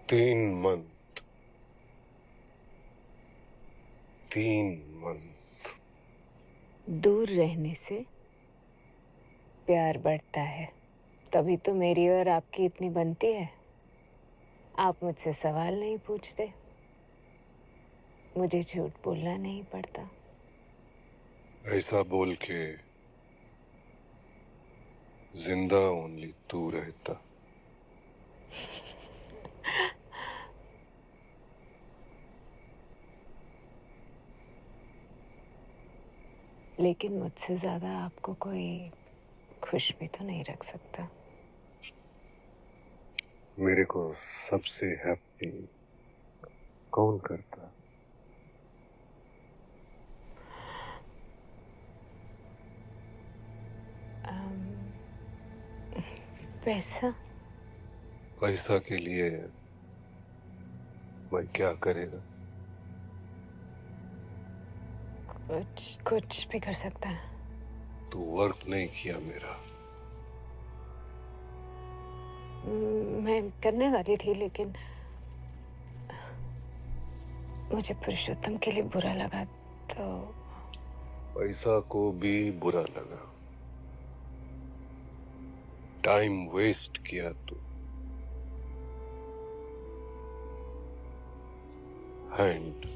3 month 3 month. दूर रहने से प्यार बढ़ता है, तभी तो मेरी और आपकी इतनी बनती है। आप मुझसे सवाल नहीं पूछते, मुझे झूठ बोलना नहीं पड़ता। ऐसा बोल के जिंदा ओनली तू रहता। लेकिन मुझसे ज्यादा आपको कोई खुश भी तो नहीं रख सकता। मेरे को सबसे हैप्पी कौन करता? पैसा। पैसा के लिए मैं क्या करेगा? कुछ भी कर सकता है। तू वर्क नहीं किया मेरा। मैं करने वाली थी, लेकिन मुझे पुरुषोत्तम के लिए बुरा लगा तो। पैसा को भी बुरा लगा। टाइम वेस्ट किया तू। हैंड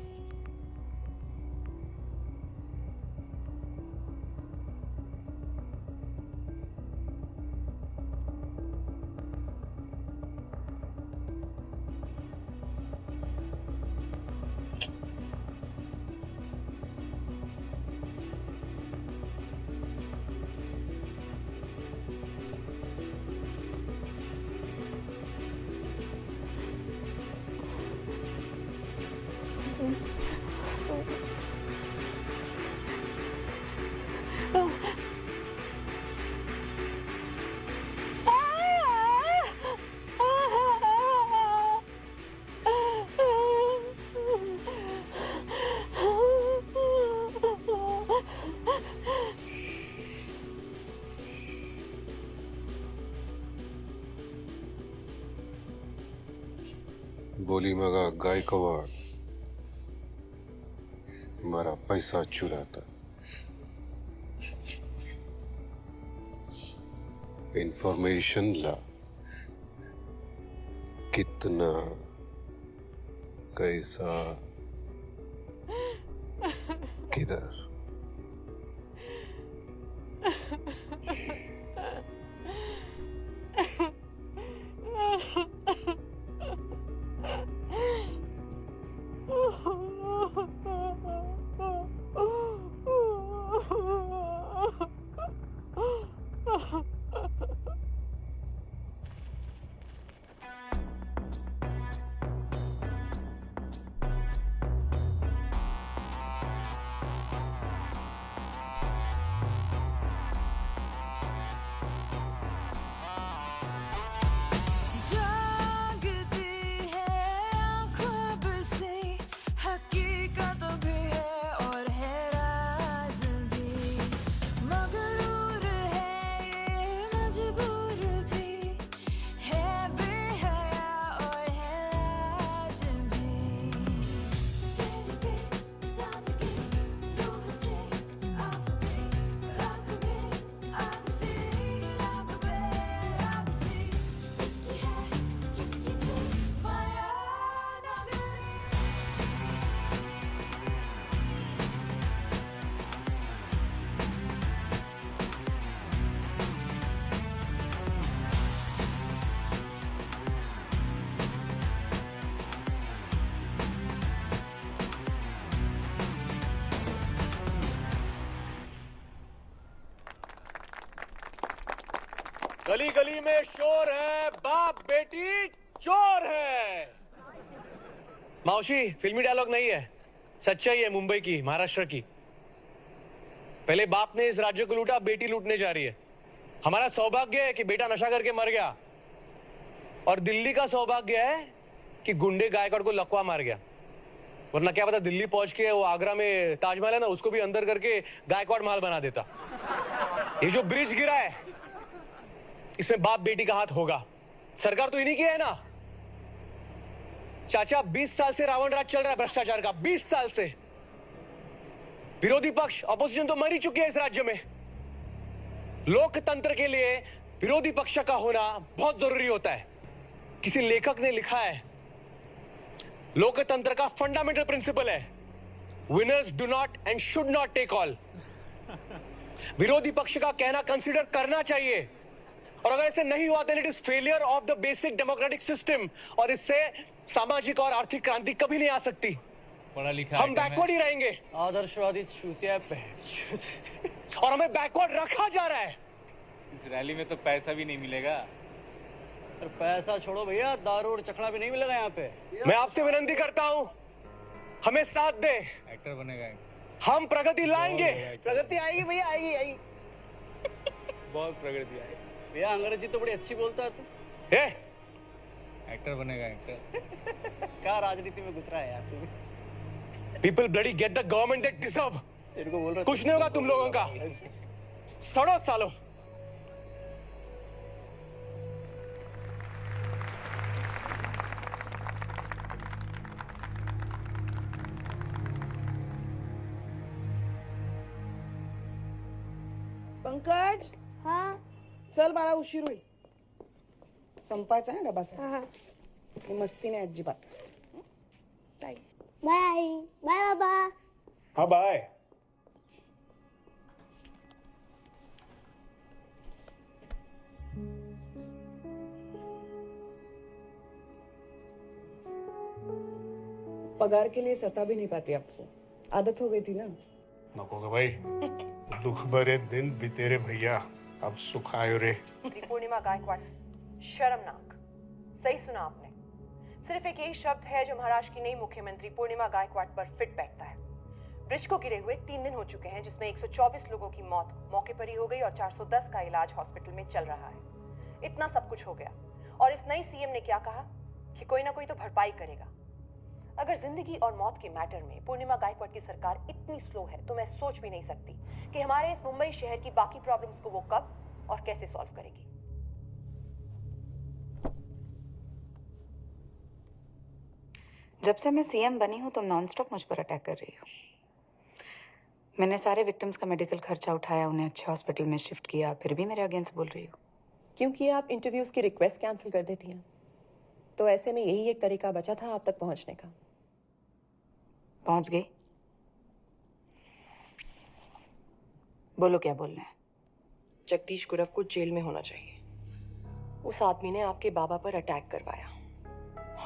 गोली मगा गायकवाड़ हमारा पैसा चुराता। इंफॉर्मेशन ला, कितना कैसा किधर। गली गली में शोर है, बाप बेटी चोर है। मौशी फिल्मी डायलॉग नहीं है, सच्चाई है मुंबई की, महाराष्ट्र की। पहले बाप ने इस राज्य को लूटा, बेटी लूटने जा रही है। हमारा सौभाग्य है कि बेटा नशा करके मर गया, और दिल्ली का सौभाग्य है कि गुंडे गायकवाड़ को लकवा मार गया। वरना क्या पता दिल्ली पहुंच के वो आगरा में ताजमहल है ना, उसको भी अंदर करके गायकवाड़ महल बना देता। ये जो ब्रिज गिरा है इसमें बाप बेटी का हाथ होगा। सरकार तो इन्हीं की है ना। चाचा 20 साल से रावण राज चल रहा है भ्रष्टाचार का, 20 साल से। विरोधी पक्ष ऑपोजिशन तो मर ही चुकी है इस राज्य में। लोकतंत्र के लिए विरोधी पक्ष का होना बहुत जरूरी होता है। किसी लेखक ने लिखा है, लोकतंत्र का फंडामेंटल प्रिंसिपल है, winners do not and should not take all. विरोधी पक्ष का कहना कंसीडर करना चाहिए, और अगर ऐसे नहीं हुआ then it is failure of the basic democratic system, और इससे सामाजिक और आर्थिक क्रांति कभी नहीं आ सकती। पढ़ा लिखा हम बैकवर्ड ही रहेंगे आदर्शवादी चूतिया पे। और हमें बैकवर्ड रखा जा रहा है। इस रैली में तो पैसा भी नहीं मिलेगा। और पैसा छोड़ो भैया, दारू और चखड़ा भी नहीं मिलेगा यहाँ पे। मैं आपसे विनती करता हूं, हमें साथ दे, एक्टर बनेगा। हम प्रगति लाएंगे। प्रगति आएगी भैया, आएगी आएगी। बहुत प्रगति है। भैया अंग्रेजी तो बड़ी अच्छी बोलता है तू। ए, एक्टर बनेगा एक्टर। क्या राजनीति में घुस रहा है यार तू। People bloody get the government that deserve. तेरे को बोल रहा कुछ नहीं होगा तुम लोगों का, सड़ो सालों। पंकज, हाँ चल बाळा, उशीर होईल. संपायचा आहे डबा सगळा. हाँ ही मस्ती नाही अजिबात. बाय बाय बाबा. हाँ बाय. पगार के लिए सता भी नहीं पाती आपको. आदत हो गई थी ना. नको ग भाई, दुख भरे दिन बीते रे भैया, अब सुख आयो रे. पूर्णिमा गायकवाड़, शर्मनाक. सही सुना आपने. सिर्फ एक यही शब्द है जो महाराष्ट्र की नई मुख्यमंत्री पूर्णिमा गायकवाड़ पर फिट बैठता है. ब्रिज को गिरे हुए 3 दिन हो चुके हैं, जिसमें 124 लोगों की मौत मौके पर ही हो गई और 410 का इलाज हॉस्पिटल में चल रहा है. इतना सब कुछ हो गया और इस नई सीएम ने क्या कहा कि कोई ना कोई तो भरपाई करेगा. अगर जिंदगी और मौत के मैटर में पूर्णिमा गायकवाड़ की सरकार इतनी स्लो है तो मैं सोच भी नहीं सकती कि हमारे इस मुंबई शहर की बाकी प्रॉब्लम्स को वो कब और कैसे सॉल्व करेगी. जब से मैं सीएम बनी हूँ तुम नॉनस्टॉप मुझ पर अटैक कर रही हो. मैंने सारे विक्टिम्स का मेडिकल खर्चा उठाया, उन्हें अच्छे हॉस्पिटल में शिफ्ट किया, फिर भी मेरे अगेंस्ट बोल रही हो. क्योंकि आप इंटरव्यूज की रिक्वेस्ट कैंसिल कर देती हैं, तो ऐसे में यही एक तरीका बचा था आप तक पहुंचने का. पहुंच गई. बोलो क्या बोलना है. जगदीश गुरव को जेल में होना चाहिए. उस आदमी ने आपके बाबा पर अटैक करवाया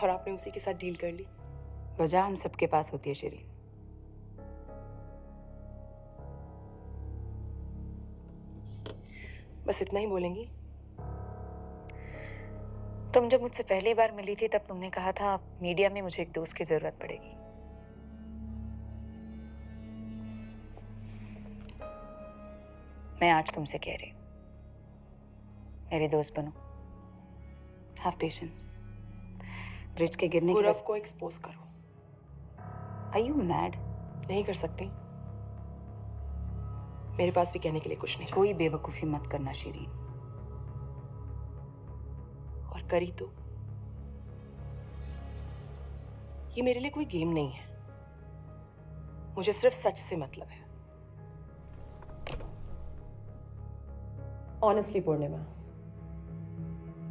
और आपने उसी के साथ डील कर ली. वजह हम सबके पास होती है शिरीन. बस इतना ही बोलेंगी. तुम जब मुझसे पहली बार मिली थी तब तुमने कहा था मीडिया में मुझे एक दोस्त की जरूरत पड़ेगी. मैं आज तुमसे कह रही हूं, मेरी दोस्त बनो. Have patience. ब्रिज के गिरने गुरव को एक्सपोज करो. Are you mad? नहीं कर सकती. मेरे पास भी कहने के लिए कुछ नहीं. कोई बेवकूफी मत करना शिरीन. और करी तो ये मेरे लिए कोई गेम नहीं है. मुझे सिर्फ सच से मतलब है. Honestly Purnima,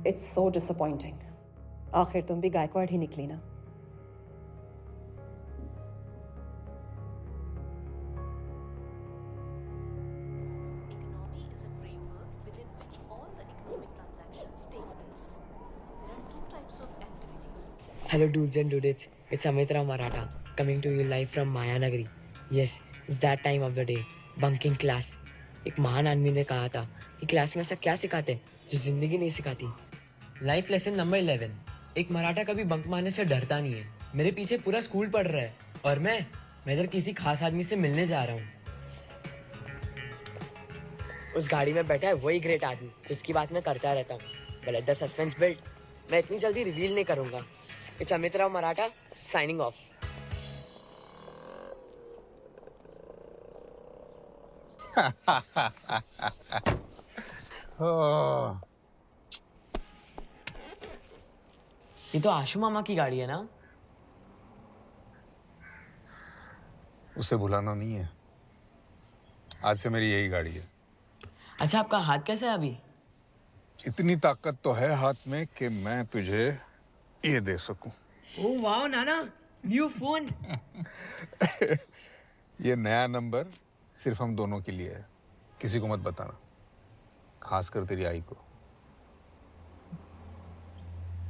it's so disappointing. आखिर तुम भी गायकवाड़ ही निकली ना. Economy is a framework within which all the economic transactions take place. There are 2 types of activities. Hello dudes and dudettes, it's Amit Rao Maratha coming to you live from Mayanagari. Yes, it's that time of the day, bunking class. एक महान आदमी ने कहा था कि class में ऐसा क्या सिखाते जो जिंदगी नहीं सिखाती. लाइफ लेसन नंबर 11, एक मराठा कभी बंक मारने से डरता नहीं है. मेरे पीछे पूरा स्कूल पढ़ रहा है और मैं इधर किसी खास आदमी से मिलने जा रहा हूँ. उस गाड़ी में बैठा है वही ग्रेट आदमी जिसकी बात मैं करता रहता हूँ. But let the suspense build. मैं इतनी जल्दी रिवील नहीं करूंगा. It's Amit Rao Maratha signing off. ये तो आशु मामा की गाड़ी है ना. उसे भुलाना नहीं है। आज से मेरी यही गाड़ी है। अच्छा, आपका हाथ कैसा है अभी? इतनी ताकत तो है हाथ में कि मैं तुझे ये दे सकूं। ओह वाह नाना, न्यू फोन। ये नया नंबर सिर्फ हम दोनों के लिए है, किसी को मत बताना, खासकर तेरी आई को।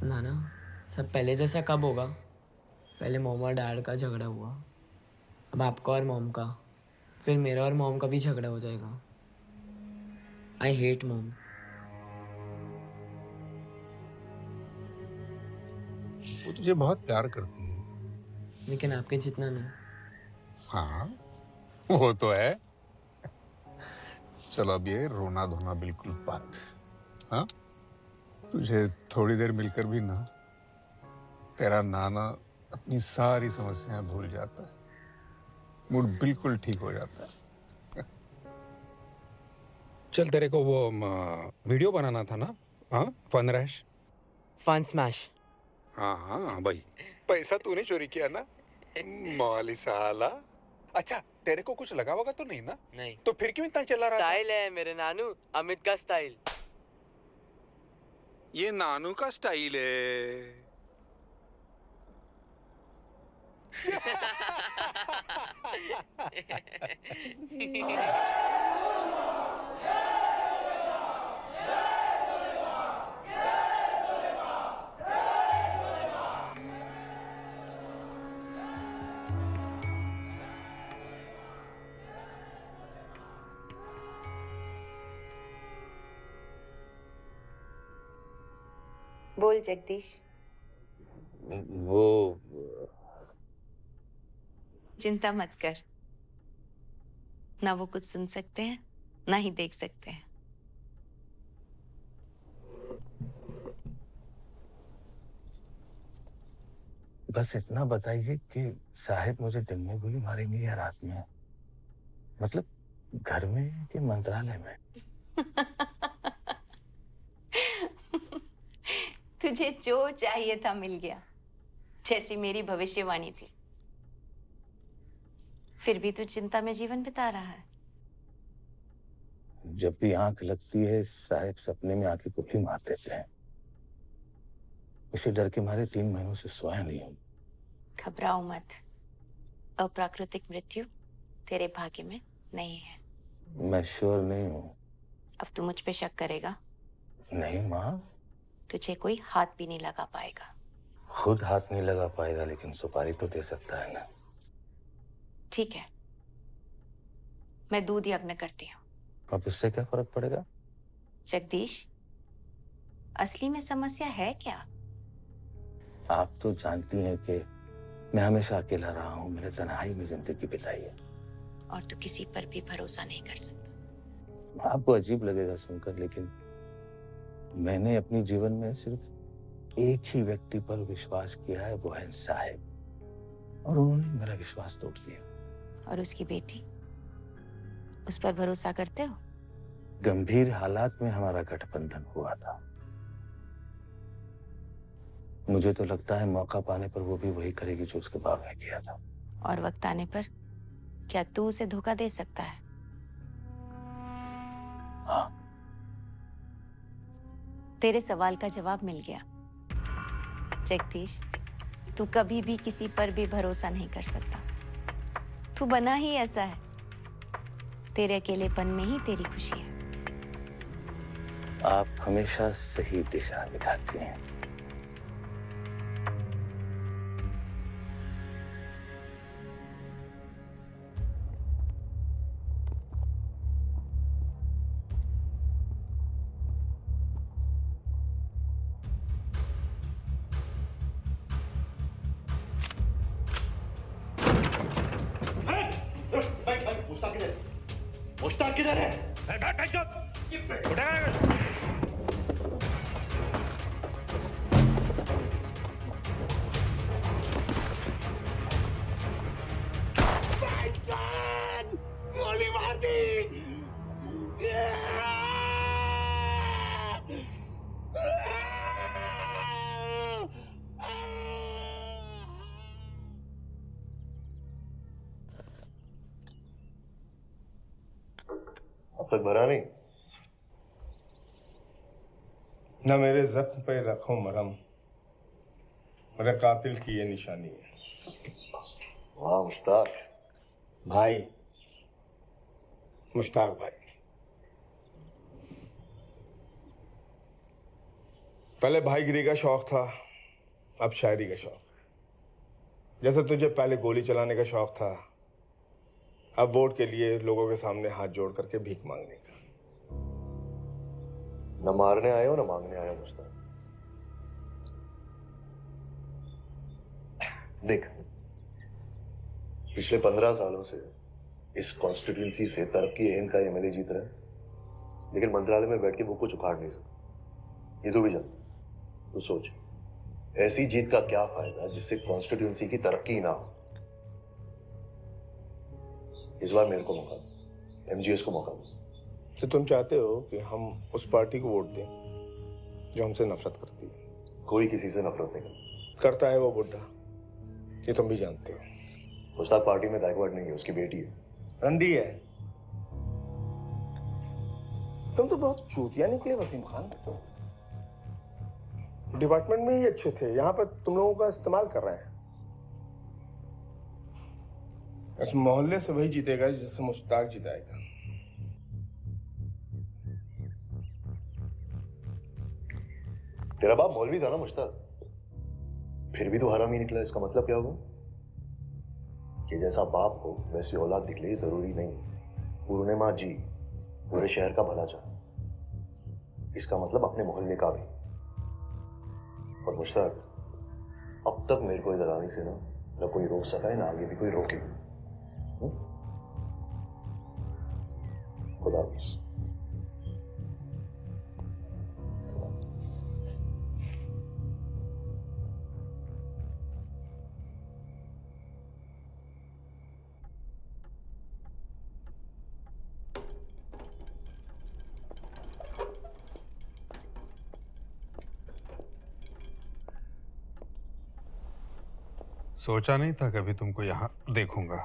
नाना, सब पहले जैसा कब होगा? पहले मॉम और डैड का झगड़ा हुआ, अब आपका और मॉम का, फिर मेरा और मॉम का भी झगड़ा हो जाएगा। I hate mom. वो तुझे बहुत प्यार करती है। लेकिन आपके जितना नहीं। हाँ, वो तो है। चलो अब ये रोना धोना बिल्कुल बंद। हाँ, तुझे थोड़ी देर मिलकर भी ना तेरा नाना अपनी सारी समस्याएं भूल जाता है, मूड बिल्कुल ठीक हो जाता है। चल, तेरे को वो वीडियो बनाना था ना? हाँ, फन रैश। Fun smash. हाँ हाँ भाई, पैसा तूने चोरी किया ना? मौली साला। अच्छा, तेरे को कुछ लगा होगा तो नहीं ना? नहीं। तो फिर क्यों इतना चला रहा था? स्टाइल है मेरे नानू, अमित का स्टाइल। ये नानू का स्टाइल है। बोल जगदीश। वो चिंता मत कर, ना वो कुछ सुन सकते हैं ना ही देख सकते हैं। बस इतना बताइए कि साहिब मुझे दिन में गोली मारेंगे या रात में? मतलब घर में कि मंत्रालय में? तुझे जो चाहिए था मिल गया, जैसी मेरी भविष्यवाणी थी। फिर भी तू चिंता में जीवन बिता रहा है। जब भी आंख लगती है साहिब सपने में आके गोली मार देते हैं। इसी डर के मारे 3 महीनों से सोया नहीं हूं। घबराओ मत, अप्राकृतिक मृत्यु तेरे भाग्य में नहीं है। मैं श्योर नहीं हूं। अब तू मुझ पे शक करेगा? नहीं माँ। तुझे कोई हाथ भी नहीं लगा पाएगा। खुद हाथ नहीं लगा पाएगा लेकिन सुपारी तो दे सकता है ना। ठीक है, मैं दूध यज्ञ करती हूँ। अब इससे क्या फर्क पड़ेगा? जगदीश, असली में समस्या है क्या? आप तो जानती हैं कि मैं हमेशा अकेला रहा हूं, मैंने तन्हाई में जिंदगी बिताई है। और तू किसी पर भी भरोसा नहीं कर सकता। आपको अजीब लगेगा सुनकर, लेकिन मैंने अपने जीवन में सिर्फ एक ही व्यक्ति पर विश्वास किया है, वो है साहिब, और उन्होंने मेरा विश्वास तोड़ दिया। और उसकी बेटी, उस पर भरोसा करते हो? गंभीर हालात में हमारा गठबंधन हुआ था। मुझे तो लगता है मौका पाने पर वो भी वही करेगी जो उसके बाप ने किया था। और वक्त आने पर क्या तू उसे धोखा दे सकता है? हाँ। तेरे सवाल का जवाब मिल गया जगदीश। तू कभी भी किसी पर भी भरोसा नहीं कर सकता। तू बना ही ऐसा है। तेरे अकेलेपन में ही तेरी खुशी है। आप हमेशा सही दिशा दिखाती हैं। मुश्ताक किधर है? बैठ जा। गोली मार दी। अब तक भरा नहीं? न मेरे जख्म पे रखो मरहम, मेरे कातिल की ये निशानी है। वाह मुश्ताक भाई, मुश्ताक भाई, पहले भाईगिरी का शौक था, अब शायरी का शौक। जैसे तुझे पहले गोली चलाने का शौक था, अब वोट के लिए लोगों के सामने हाथ जोड़ करके भीख मांगने का। न मारने आए हो न मांगने आए हो मुश्ताक। देख, पिछले 15 सालों से इस कॉन्स्टिट्यूंसी से तरक्की हिंद का एमएलए जीत रहा है, लेकिन मंत्रालय में बैठ के वो कुछ उखाड़ नहीं सकता। ये तो भी जान, तो सोच, ऐसी जीत का क्या फायदा जिससे कॉन्स्टिट्यूंसी की तरक्की ना हो। इस बार मेरे को मौका दो, एमजीएस को मौका दो। तो तुम चाहते हो कि हम उस पार्टी को वोट दें जो हमसे नफरत करती है? कोई किसी से नफरत नहीं करता है वो बुड्ढा, ये तुम भी जानते हो। मुश्ताक पार्टी में गायकवाड़ नहीं है, उसकी बेटी है। रंडी है। तुम तो बहुत चूतिया निकले वसीम खान। डिपार्टमेंट में ही अच्छे थे, यहाँ पर तुम लोगों का इस्तेमाल कर रहे हैं। इस मोहल्ले से वही जीतेगा जिससे मुश्ताक जिताएगा। तेरा बाप मौलवी था ना मुश्ताक, फिर भी तो हरामी निकला। इसका मतलब क्या होगा? कि जैसा बाप हो वैसी औलाद निकले जरूरी नहीं। पूर्णिमा जी पूरे शहर का भला चाहती, इसका मतलब अपने मोहल्ले का भी। और मुश्ताक, अब तक मेरे को इधर आने से ना कोई रोक सका है ना आगे भी कोई रोके। खुदा हाफिज। सोचा नहीं था कभी तुमको यहाँ देखूंगा।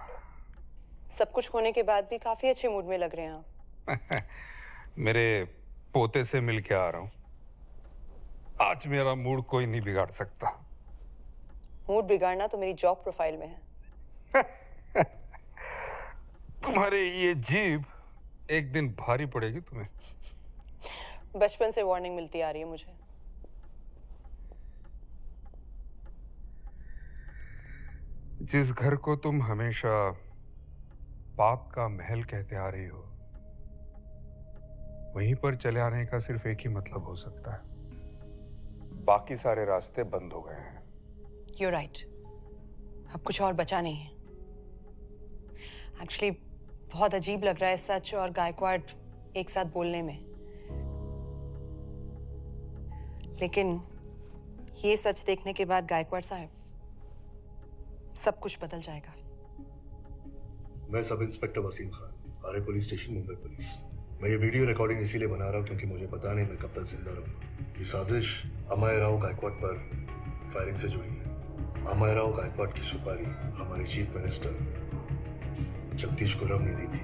सब कुछ होने के बाद भी काफी अच्छे मूड में लग रहे हैं आप। मेरे पोते से मिल के आ रहा हूँ। आज मेरा मूड कोई नहीं बिगाड़ सकता। मूड बिगाड़ना तो मेरी जॉब प्रोफाइल में है। तुम्हारे ये जीभ एक दिन भारी पड़ेगी तुम्हें। बचपन से वार्निंग मिलती आ रही है मुझे। जिस घर को तुम हमेशा पाप का महल कहते आ रही हो, वहीं पर चले आने का सिर्फ एक ही मतलब हो सकता है। बाकी सारे रास्ते बंद हो गए हैं। You're right. अब कुछ और बचा नहीं है। एक्चुअली बहुत अजीब लग रहा है सच और गायकवाड़ एक साथ बोलने में, लेकिन ये सच देखने के बाद गायकवाड़ साहब सब कुछ बदल जाएगा। मैं sub inspector Wasim Khan, RA police station, Mumbai police. मैं ये वीडियो रिकॉर्डिंग इसीलिए बना रहा हूँ क्योंकि मुझे पता नहीं मैं कब तक जिंदा रहूंगा। ये साजिश अमय राव गायकवाड़ पर फायरिंग से जुड़ी है। अमय राव गायकवाड़ की सुपारी हमारे चीफ मिनिस्टर जगदीश गुरव ने दी थी।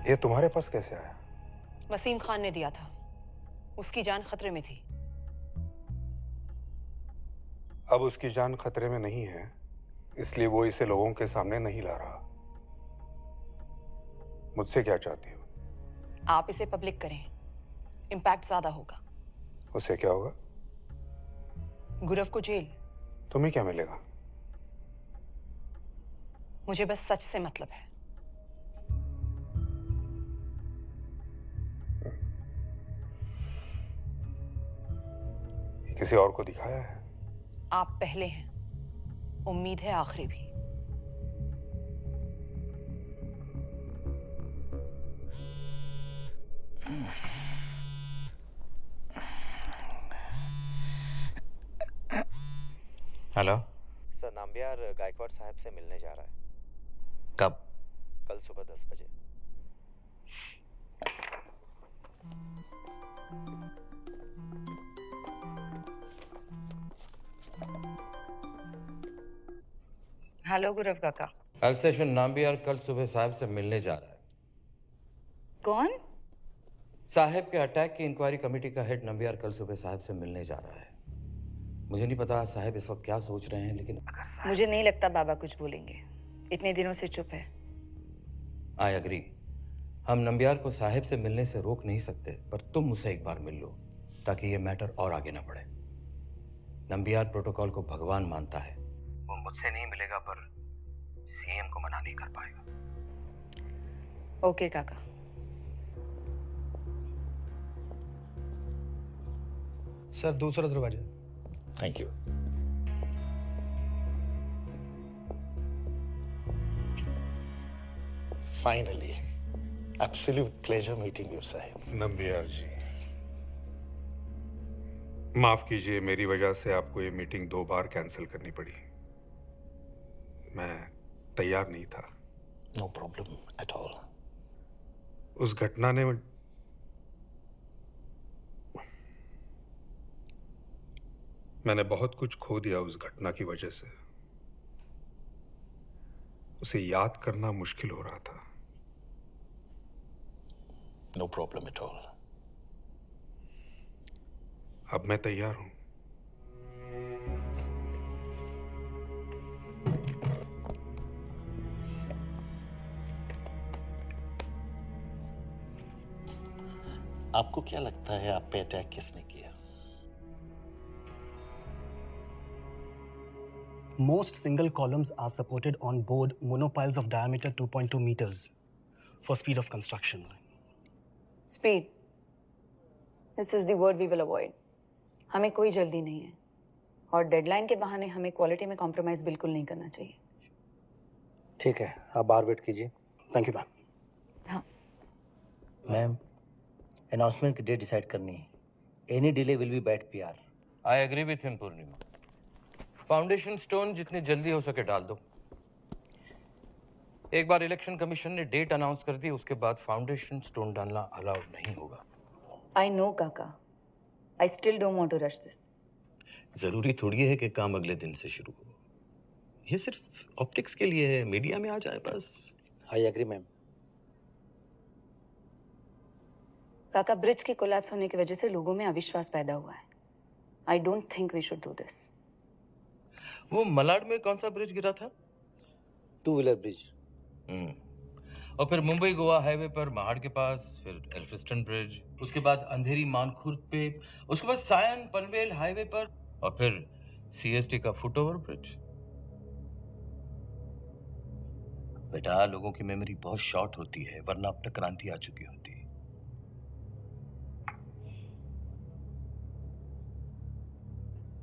ये तुम्हारे पास कैसे आया? वसीम खान ने दिया था। उसकी जान खतरे में थी। अब उसकी जान खतरे में नहीं है, इसलिए वो इसे लोगों के सामने नहीं ला रहा। मुझसे क्या चाहती हो? आप इसे पब्लिक करें, इम्पैक्ट ज्यादा होगा। उससे क्या होगा? गुरव को जेल। तुम्हें क्या मिलेगा? मुझे बस सच से मतलब है। ये किसी और को दिखाया है? आप पहले हैं, उम्मीद है आखिरी भी। हेलो सर, नाम्बियार गायकवाड़ साहब से मिलने जा रहा है। कब? कल सुबह 10 बजे। हेलो गुरव काका। अल्सेशन नाम्बियार कल सुबह साहब से मिलने जा रहा है। कौन? साहब के अटैक की इंक्वायरी कमेटी का हेड नंबियार कल सुबह साहब से मिलने जा रहा है। मुझे नहीं पता साहब इस वक्त क्या सोच रहे हैं, लेकिन मुझे नहीं लगता बाबा कुछ बोलेंगे, इतने दिनों से चुप है। I agree. हम नंबियार को साहब से मिलने से रोक नहीं सकते, पर तुम मुझसे एक बार मिल लो ताकि ये मैटर और आगे ना बढ़े। नंबियार प्रोटोकॉल को भगवान मानता है। वो मुझसे नहीं मिलेगा पर सीएम को मना नहीं कर पाएगा। ओके काका। सर दूसरा दरवाजा। Thank you. Finally, absolute pleasure meeting you, Sahib. Nambiar ji, माफ कीजिए, मेरी वजह से आपको ये मीटिंग 2 बार कैंसिल करनी पड़ी। मैं तैयार नहीं था। No problem at all. उस घटना ने मैंने बहुत कुछ खो दिया उस घटना की वजह से। उसे याद करना मुश्किल हो रहा था। No problem at all. अब मैं तैयार हूं। आपको क्या लगता है आप पे अटैक किसने किया? Most single columns are supported on board monopiles of diameter 2.2 meters for speed of construction. Speed, this is the word we will avoid. हमें कोई जल्दी नहीं है और डेडलाइन के बहाने हमें क्वालिटी में कॉम्प्रोमाइज बिल्कुल नहीं करना चाहिए। ठीक है, आप बाहर वेट कीजिए। Thank you ma'am. हाँ मैम, अनाउंसमेंट की डेट डिसाइड करनी है। Any delay will be bad PR. I agree with him Purnima. Foundation stone जितनी जल्दी हो सके डाल दो। एक बार इलेक्शन कमीशन ने डेट अनाउंस कर दी, उसके बाद फाउंडेशन स्टोन डालना अलाउड नहीं होगा। आई नो काका, I still don't want to rush this. जरूरी थोड़ी है कि काम अगले दिन से शुरू हो। ये सिर्फ ऑप्टिक्स के लिए है, मीडिया में आ जाए बस। I agree ma'am. काका, ब्रिज के कोलैप्स होने की वजह से लोगों में अविश्वास पैदा हुआ है। I don't think we should do this. वो मलाड में कौन सा ब्रिज गिरा था? 2 व्हीलर ब्रिज। और फिर मुंबई गोवा हाईवे पर महाड़ के पास, फिर एल्फिस्टन ब्रिज, उसके बाद अंधेरी मानखुर्द पे, उसके बाद सायन पनवेल हाईवे पर, और फिर सीएसटी का फुटओवर ब्रिज। बेटा, लोगों की मेमोरी बहुत शॉर्ट होती है, वरना अब तक क्रांति आ चुकी होती।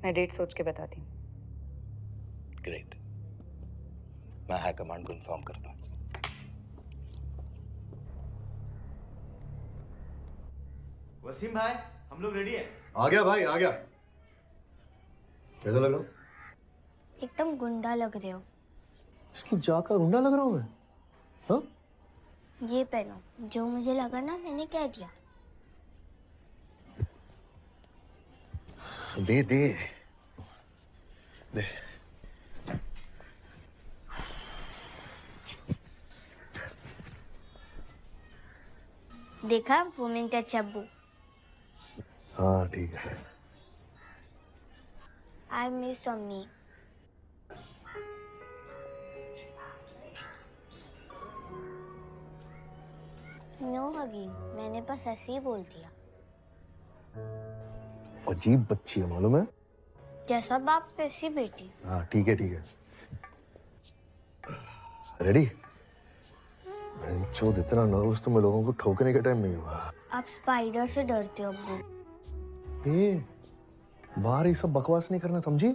मैं डेट सोच के बताती हूँ। ग्रेट, मैं हाई कमांड को इन्फॉर्म करता हूँ। वसीम भाई, हम लोग रेडी हैं। आ गया भाई, आ गया। कैसा लग रहा हूँ? एकदम गुंडा लग रहे हो। इसकी जाकर गुंडा लग रहा हूँ मैं? हाँ? ये पहनो, जो मुझे लगा ना मैंने कह दिया। दे दे दे। देखा, वो मिलता चब्बू। हाँ ठीक है। I miss mummy. No hugging, मैंने बस ऐसे ही बोल दिया। अजीब बच्ची है मालूम है? जैसा बाप वैसी बेटी। हाँ ठीक है ठीक है। रेडी? चोद इतना नर्वस तो मैं लोगों को ठोकने का टाइम नहीं हुआ। आप स्पाइडर से डरते हो अब्बू। ए, बाहर ये सब बकवास नहीं करना, समझी?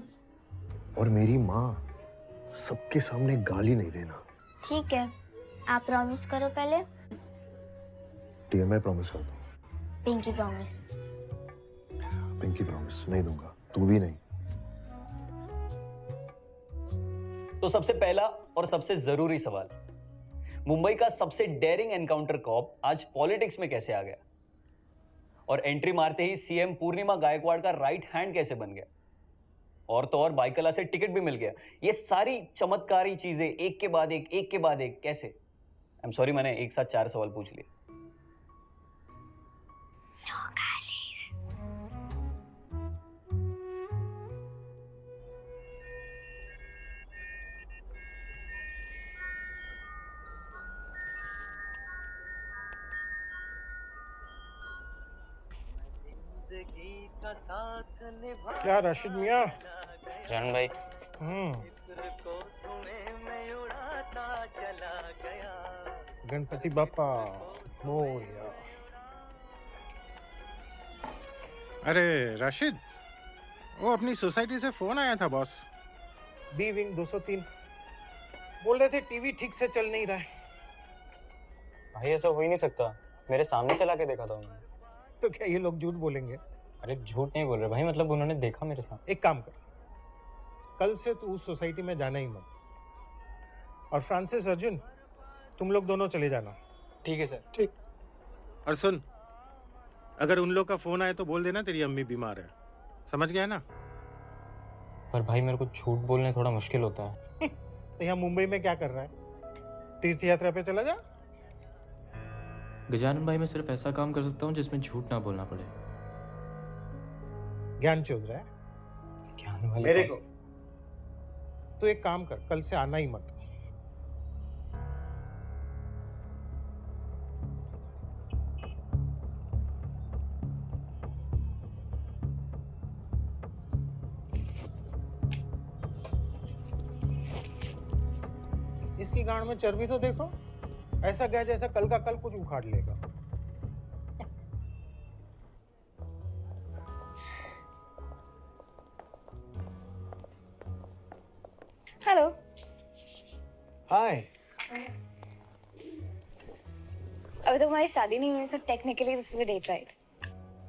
और मेरी माँ, सबके सामने गाली नहीं देना। ठीक है, आप प्रॉमिस करो पहले। ठीक है, मैं प्रॉमिस करता हूँ। Pinky promise. पिंकी प्रॉमिस नहीं दूंगा, तू भी नहीं। तो सबसे पहला और सबसे जरूरी सवाल, मुंबई का सबसे डेयरिंग एनकाउंटर कॉप आज पॉलिटिक्स में कैसे आ गया? और एंट्री मारते ही सीएम पूर्णिमा गायकवाड़ का राइट हैंड कैसे बन गया? और तो और बाइकला से टिकट भी मिल गया। ये सारी चमत्कारी चीजें एक के बाद एक कैसे? आई एम सॉरी, मैंने एक साथ 4 सवाल पूछ लिए। क्या राशिद मियाँ? जान भाई। गणपति बापा मोरया। अरे राशिद, वो अपनी सोसाइटी से फोन आया था बॉस। बी विंग 203 बोल रहे थे टीवी ठीक से चल नहीं रहा है। भाई ऐसा हो ही नहीं सकता, मेरे सामने चला के देखा था उन्होंने। तो क्या ये लोग झूठ बोलेंगे? अरे झूठ नहीं बोल रहे भाई, मतलब उन्होंने देखा मेरे साथ। एक काम कर, कल से तू उस सोसाइटी में जाना ही मत, और फ्रांसिस अर्जुन तुम लोग दोनों चले जाना। ठीक है सर। ठीक। और सुन, अगर उन लोग का फोन आए तो बोल देना तेरी अम्मी बीमार है, समझ गया ना? पर भाई मेरे को झूठ बोलने थोड़ा मुश्किल होता है। तो यहाँ मुंबई में क्या कर रहा है? तीर्थ यात्रा पे चला जा। गजानन भाई, मैं सिर्फ ऐसा काम कर सकता हूँ जिसमें झूठ ना बोलना पड़े। ज्ञान चोद रहा है ज्ञान वाले मेरे को। तो एक काम कर, कल से आना ही मत। इसकी गांड में चर्बी तो देखो, ऐसा गया जैसा कल का कल कुछ उखाड़ लेगा। हेलो। हाय। अभी तो हमारी शादी नहीं हुई, so technically this is a date, right?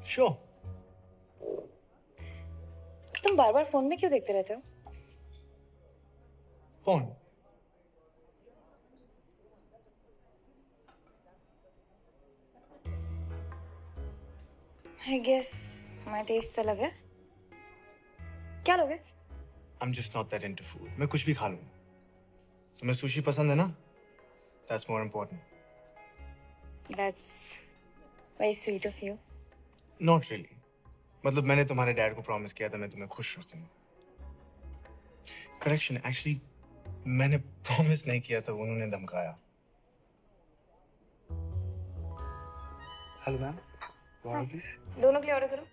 Sure. तुम बार बार फोन में क्यों देखते रहते हो? Phone? I guess my taste अलग है। क्या लोगे? I'm just not that into food. मैं कुछ भी खा लूंगा। तुम्हें सुशी पसंद है ना? That's more important. That's very sweet of you. Not really. मतलब मैंने तुम्हारे डैड को प्रॉमिस किया था मैं तुम्हें खुश रखूंगा। Correction, actually मैंने प्रॉमिस नहीं किया था, उन्होंने धमकाया। हेलो मैम, दोनों के लिए ऑर्डर करो।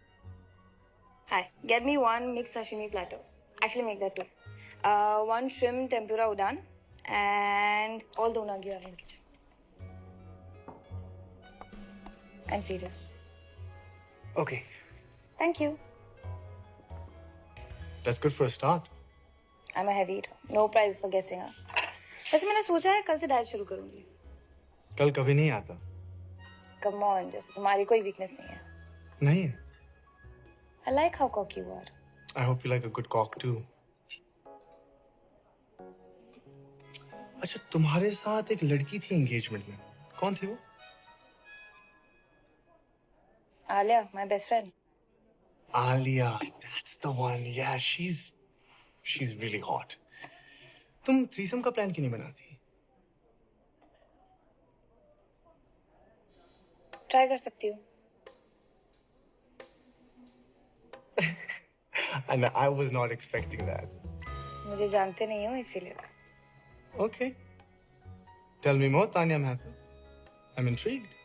Hi, get me one mixed sashimi platter. Actually, make that two. One shrimp tempura udon and all the unagi are in the kitchen. I'm serious. Okay. Thank you. That's good for a start. I'm a heavy eater. No prize for guessing. वैसे मैंने सोचा है कल से diet शुरू करूंगी। कल कभी नहीं आता। Come on, जैसे तुम्हारी कोई वीकनेस नहीं है। नहीं है। I like how cocky you are. I hope you like a good cock too. अच्छा, तुम्हारे साथ एक लड़की थी एंगेजमेंट में, कौन थी वो? Alia, my best friend. Alia, that's the one. Yeah, she's really hot. तुम थ्रीसम का प्लान क्यों नहीं बनाती? ट्राई कर सकती हूँ। And I was not expecting that. मुझे जानते नहीं हो इसीलिए। Okay. Tell me more, Tanya Mathur. I'm intrigued.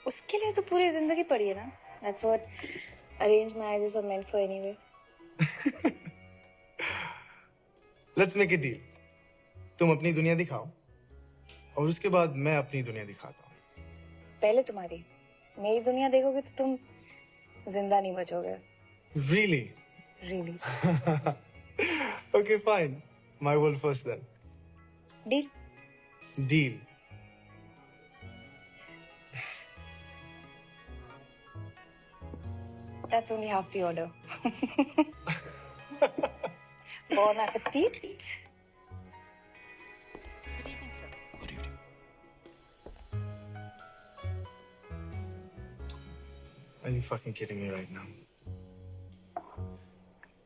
उसके लिए तो पूरी जिंदगी पड़ी है ना। That's what arranged marriages are meant for anyway. Let's make a deal. तुम अपनी दुनिया दिखाओ और उसके बाद मैं अपनी दुनिया दिखाता हूँ। पहले तुम्हारी, मेरी दुनिया देखोगे तो तुम जिंदा नहीं बचोगे। Really? Really? Okay, fine. My world first then. Deal? Deal. That's only half the order. Bon appetit. Good evening, sir. Good evening. Are you fucking kidding me right now?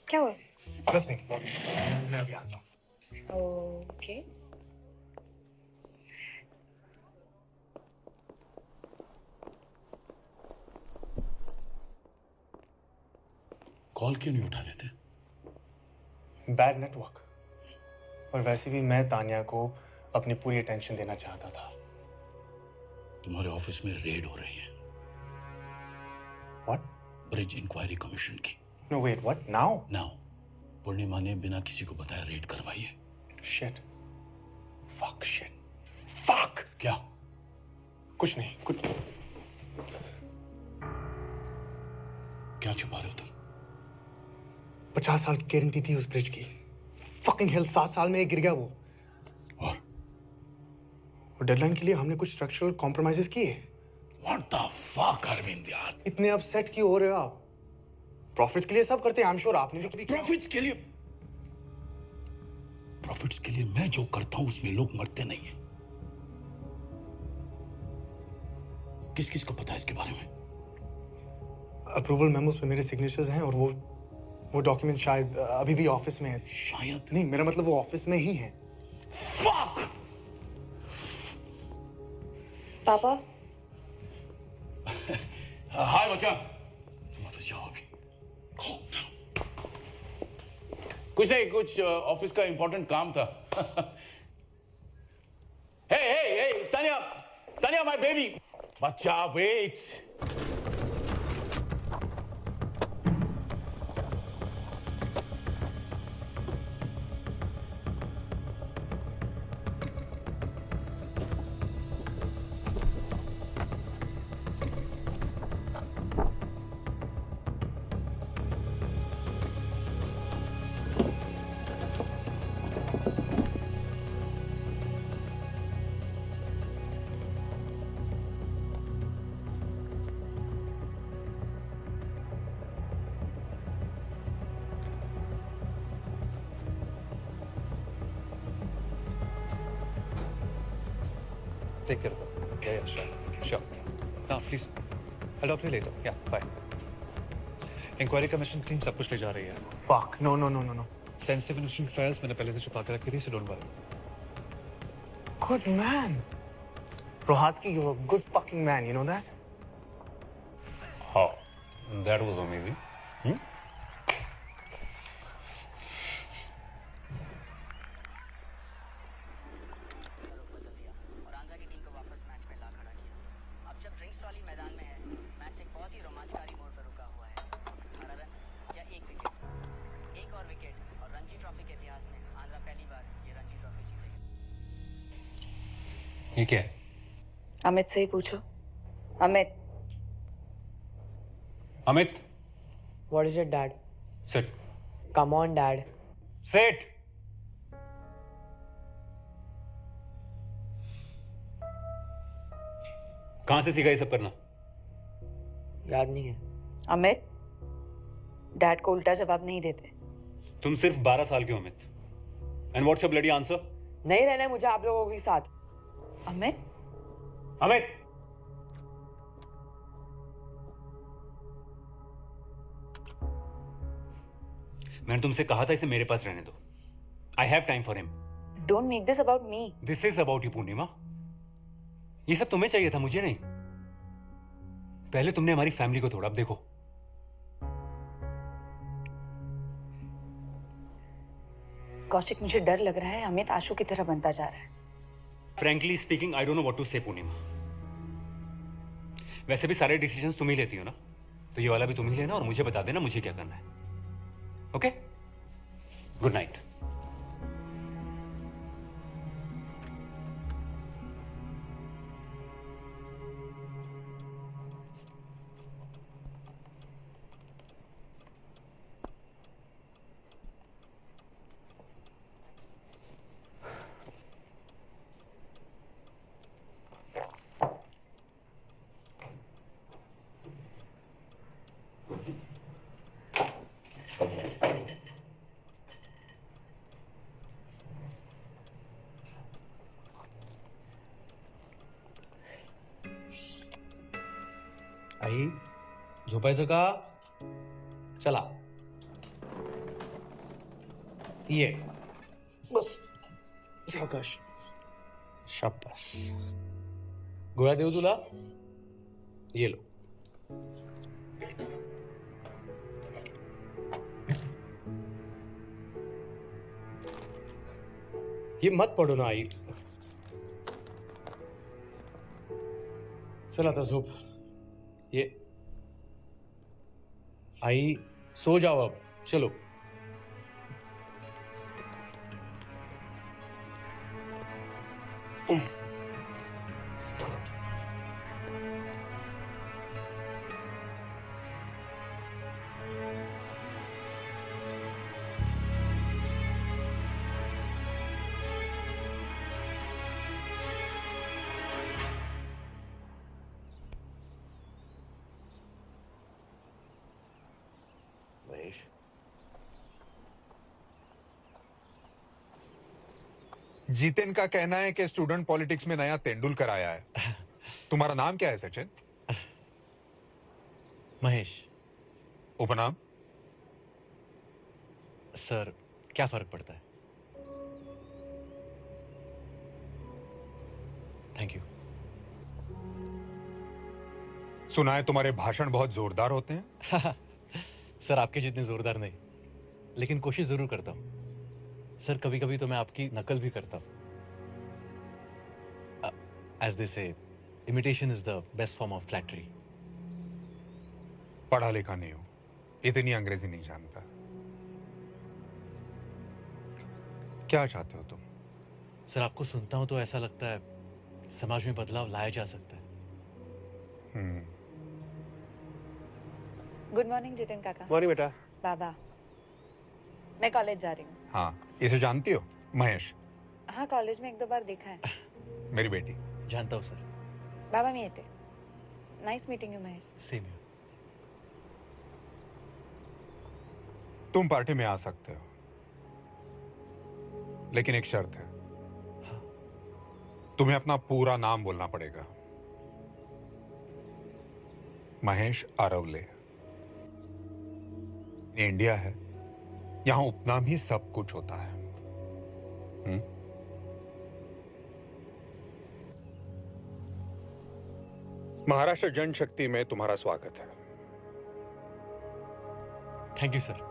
क्या हुआ? Nothing. मैं अभी आता हूँ. Okay. कॉल क्यों नहीं उठा रहे थे? Bad network. और वैसे भी मैं तानिया को अपनी पूरी अटेंशन देना चाहता था. तुम्हारे ऑफिस में रेड हो रही है. What? ब्रिज इंक्वायरी कमीशन की. No wait, what? Now? Now. पूर्णिमा ने बिना किसी को बताया रेड करवाई है. Shit. Fuck shit. Fuck. क्या? कुछ नहीं. कुछ. क्या छुपा रहे हो तुम? 50 साल की गारंटी थी उस ब्रिज की. Fucking hell, 7 साल में ये गिर गया वो. और डेडलाइन के लिए हमने कुछ स्ट्रक्चरल कॉम्प्रोमाइजेस किए. What the fuck, अरविंद यार? इतने अपसेट क्यों हो रहे हो आप? प्रॉफिट्स के लिए सब करते हैं. आई एम श्योर आपने भी कभी. प्रॉफिट्स के लिए? प्रॉफिट्स के लिए मैं जो करता हूं उसमें लोग मरते नहीं हैं. किस किस को पता है इसके बारे में? अप्रूवल मेमोस पे मेरे सिग्नेचर्स हैं और वो डॉक्यूमेंट शायद अभी भी ऑफिस में है. शायद नहीं, मेरा मतलब वो ऑफिस में ही है. Fuck! पापा. हाय बच्चा. तुम ऑफिस जाओ अभी. कुछ नहीं, कुछ ऑफिस का इंपॉर्टेंट काम था. हे तानिया माय बेबी. बच्चा wait. Take care of her. Yeah, sure. No, please. I'll talk to you later. Yeah, bye. Inquiry commission team सब कुछ ले जा रही है. Fuck. No. Sensitive investment files मैंने पहले से छुपा के रखी थी, so don't worry. Good man. Rohatki, you're a good fucking man. You know that? Oh, that was amazing. ये क्या है? अमित से ही पूछो. Amit. What is your dad? Sit. Come on, Dad. Sit. कहां से सीखा ये सब करना? याद नहीं है. अमित, डैड को उल्टा जवाब नहीं देते. तुम सिर्फ 12 साल के हो Amit. And what's your bloody answer? नहीं रहना है मुझे आप लोगों के साथ. अमित. मैंने तुमसे कहा था इसे मेरे पास रहने दो. I have time for him. Don't make this about me. This is about you, पूर्णिमा. ये सब तुम्हें चाहिए था, मुझे नहीं. पहले तुमने हमारी फैमिली को तोड़ा, अब देखो. कौशिक, मुझे डर लग रहा है अमित आशु की तरह बनता जा रहा है. Frankly speaking, I don't know what to say, पूर्णिमा. वैसे भी सारे डिसीजंस तुम ही लेती हो ना, तो ये वाला भी तुम ही लेना और मुझे बता देना मुझे क्या करना है. ओके? Good night. आई झोपायचं का? चला. ये बस सावकाश. शाबास. गोळ्या देऊ तुला? ये लो. ये मत पडो ना आई. चल आता झोप. ये आई सो जाओ अब. चलो. महेश, जितिन का कहना है कि स्टूडेंट पॉलिटिक्स में नया तेंदुलकर आया है. तुम्हारा नाम क्या है सचिन? महेश. उपनाम? सर क्या फर्क पड़ता है? Thank you. सुना है तुम्हारे भाषण बहुत जोरदार होते हैं. सर आपके जितने जोरदार नहीं, लेकिन कोशिश जरूर करता हूं. सर कभी कभी तो मैं आपकी नकल भी करता हूं. एज दे से, imitation is the best form of flattery. पढ़ा लिखा नहीं हो, इतनी अंग्रेजी नहीं जानता. क्या चाहते हो तुम? सर आपको सुनता हूं तो ऐसा लगता है समाज में बदलाव लाया जा सकता है. गुड मॉर्निंग जितिन काका. मॉर्निंग बेटा. बाबा, मैं कॉलेज जा रही हूँ. हाँ, इसे जानती हो? महेश. हाँ, कॉलेज में एक दो बार देखा है. मेरी बेटी. जानता हूँ सर. बाबा मी येते. Nice meeting you Mahesh. Same you. तुम पार्टी में आ सकते हो, लेकिन एक शर्त है. तुम्हें अपना पूरा नाम बोलना पड़ेगा. महेश आरवले. ये इंडिया है, यहां उपनाम ही सब कुछ होता है. महाराष्ट्र जनशक्ति में तुम्हारा स्वागत है. Thank you sir.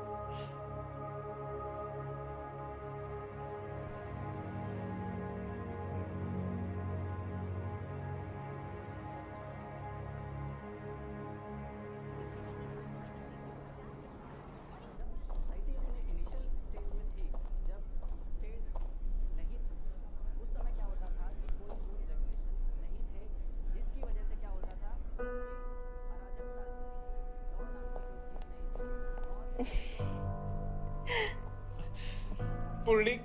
Purnik.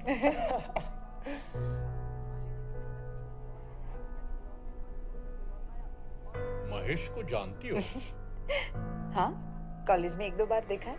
Mahesh को जानती हो? हाँ, कॉलेज में एक दो बार देखा है.